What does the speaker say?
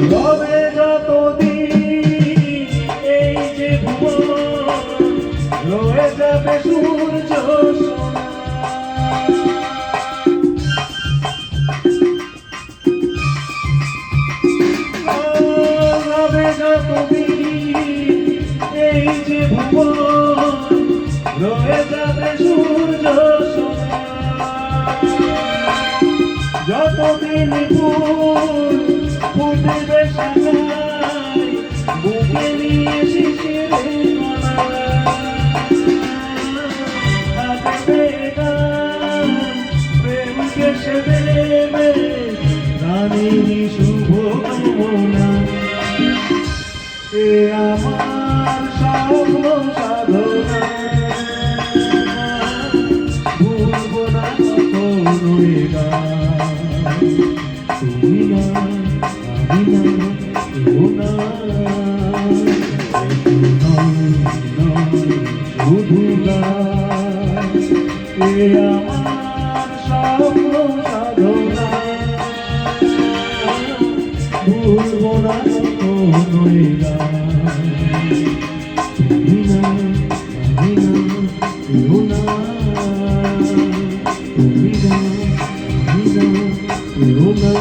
রবে যতদিন এই যে ভুবন, রয়ে যাবে সূর্য সোনা। রবে যতদিন এই যে ভুবন, রয়ে যাবে সূর্য সোনা। যতদিন ফুল ফুটবে সাজায়, বুকে নিয়ে শিশিরের কণা। থাকবে গান প্রেমকে সে দেবে রানী শুভ কামনা। এ আমার স্বপ্ন সাধনা, ভুলব না কখনো এ গান। তুমি না আমি না কেউ না, শুধু গান। এ আমার স্বপ্ন সাধনা, ভুলব না কখনো এ গান। তুমি না আমি না কেউ না, তুমি না আমি না কেউ না।